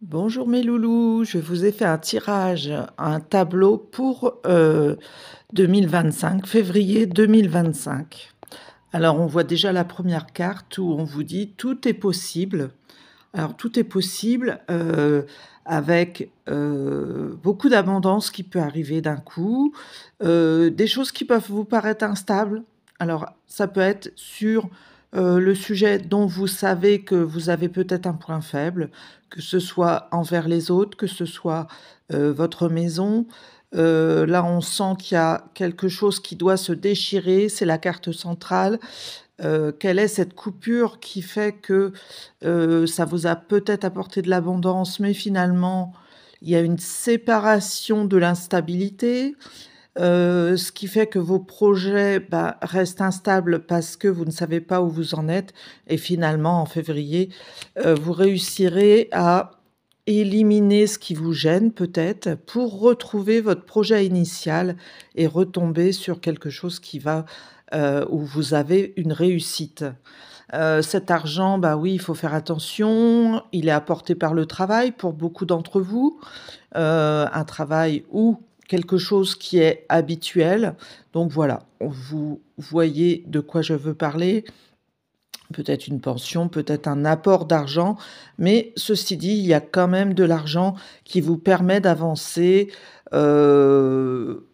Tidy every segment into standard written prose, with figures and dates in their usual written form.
Bonjour mes loulous, je vous ai fait un tirage, un tableau pour 2025, février 2025. Alors on voit déjà la première carte où on vous dit tout est possible. Alors tout est possible avec beaucoup d'abondance qui peut arriver d'un coup, des choses qui peuvent vous paraître instables. Alors ça peut être sur le sujet dont vous savez que vous avez peut-être un point faible, que ce soit envers les autres, que ce soit votre maison. Là, on sent qu'il y a quelque chose qui doit se déchirer, c'est la carte centrale. Quelle est cette coupure qui fait que, ça vous a peut-être apporté de l'abondance, mais finalement, il y a une séparation de l'instabilité, ce qui fait que vos projets, bah, restent instables parce que vous ne savez pas où vous en êtes et finalement en février, vous réussirez à éliminer ce qui vous gêne peut-être pour retrouver votre projet initial et retomber sur quelque chose qui va, où vous avez une réussite. Cet argent, bah, oui, il faut faire attention, il est apporté par le travail pour beaucoup d'entre vous, un travail ou quelque chose qui est habituel. Donc voilà, vous voyez de quoi je veux parler. Peut-être une pension, peut-être un apport d'argent, mais ceci dit, il y a quand même de l'argent qui vous permet d'avancer, heu,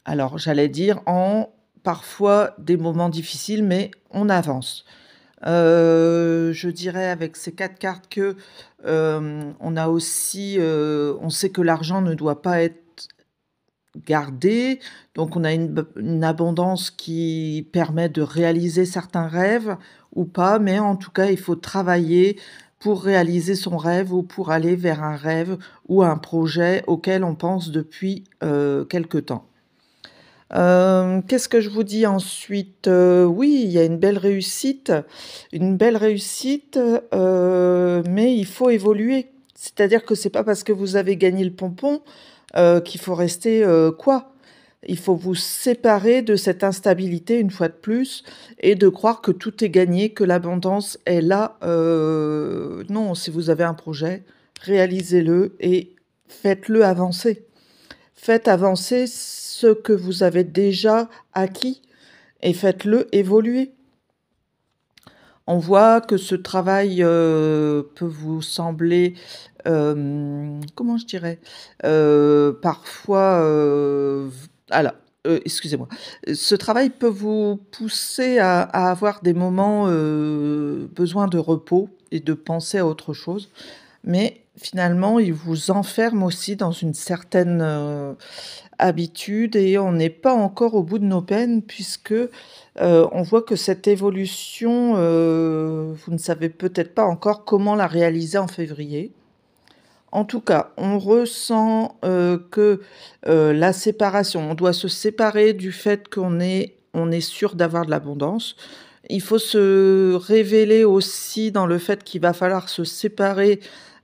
alors j'allais dire en parfois des moments difficiles, mais on avance. Je dirais avec ces 4 cartes que, on a aussi, on sait que l'argent ne doit pas être gardé, donc on a une abondance qui permet de réaliser certains rêves ou pas, mais en tout cas, il faut travailler pour réaliser son rêve ou pour aller vers un rêve ou un projet auquel on pense depuis, quelque temps. Qu'est-ce que je vous dis ensuite? Oui, il y a une belle réussite, mais il faut évoluer. C'est-à-dire que c'est pas parce que vous avez gagné le pompon, qu'il faut rester, quoi. Il faut vous séparer de cette instabilité une fois de plus et de croire que tout est gagné, que l'abondance est là, non, si vous avez un projet, réalisez-le et faites-le avancer. Faites avancer ce que vous avez déjà acquis et faites-le évoluer. On voit que ce travail, peut vous sembler, comment je dirais? Parfois, v alors, excusez-moi. Ce travail peut vous pousser à avoir des moments, besoin de repos et de penser à autre chose. Mais finalement, il vous enferme aussi dans une certaine, habitude et on n'est pas encore au bout de nos peines puisque, on voit que cette évolution, vous ne savez peut-être pas encore comment la réaliser en février. En tout cas, on ressent, que, la séparation on doit se séparer du fait on est sûr d'avoir de l'abondance. Il faut se révéler aussi dans le fait qu'il va falloir se séparer,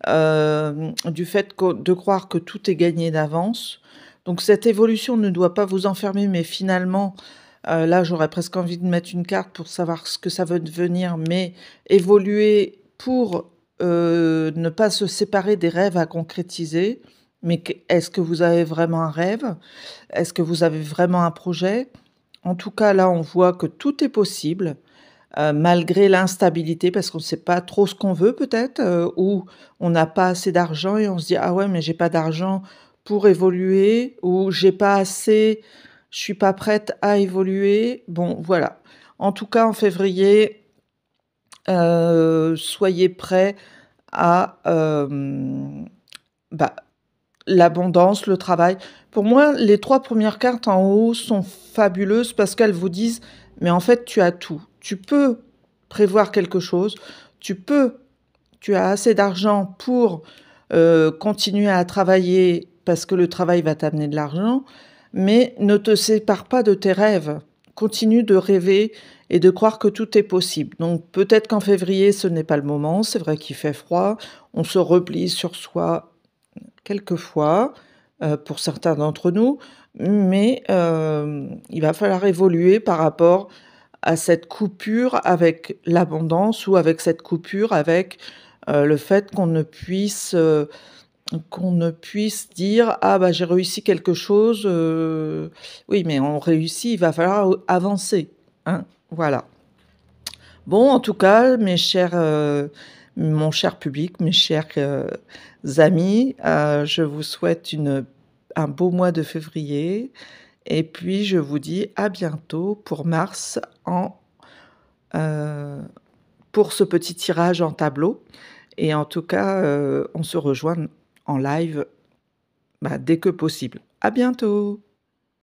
du fait de croire que tout est gagné d'avance. Donc cette évolution ne doit pas vous enfermer, mais finalement, là, j'aurais presque envie de mettre une carte pour savoir ce que ça veut devenir, mais évoluer pour, ne pas se séparer des rêves à concrétiser. Mais est-ce que vous avez vraiment un rêve? Est-ce que vous avez vraiment un projet? En tout cas, là, on voit que tout est possible, malgré l'instabilité parce qu'on ne sait pas trop ce qu'on veut peut-être, ou on n'a pas assez d'argent et on se dit: «Ah ouais, mais j'ai pas d'argent pour évoluer» ou «J'ai pas assez, je suis pas prête à évoluer». Bon, voilà. En tout cas, en février, soyez prêts à, bah, l'abondance, le travail. Pour moi, les 3 premières cartes en haut sont fabuleuses parce qu'elles vous disent: «Mais en fait, tu as tout. Tu peux prévoir quelque chose, tu peux tu as assez d'argent pour, continuer à travailler parce que le travail va t'amener de l'argent, mais ne te sépare pas de tes rêves. Continue de rêver et de croire que tout est possible». Donc peut-être qu'en février, ce n'est pas le moment, c'est vrai qu'il fait froid, on se replie sur soi quelquefois, pour certains d'entre nous, mais il va falloir évoluer par rapport à cette coupure avec l'abondance ou avec cette coupure avec, Le fait qu'on ne puisse dire: «Ah bah, j'ai réussi quelque chose», oui, mais on réussit, il va falloir avancer, hein, voilà. Bon, en tout cas, mon cher public, mes chers, amis, je vous souhaite un beau mois de février et puis je vous dis à bientôt pour mars heu, pour ce petit tirage en tableau et en tout cas, on se rejoint en live, bah, dès que possible. À bientôt.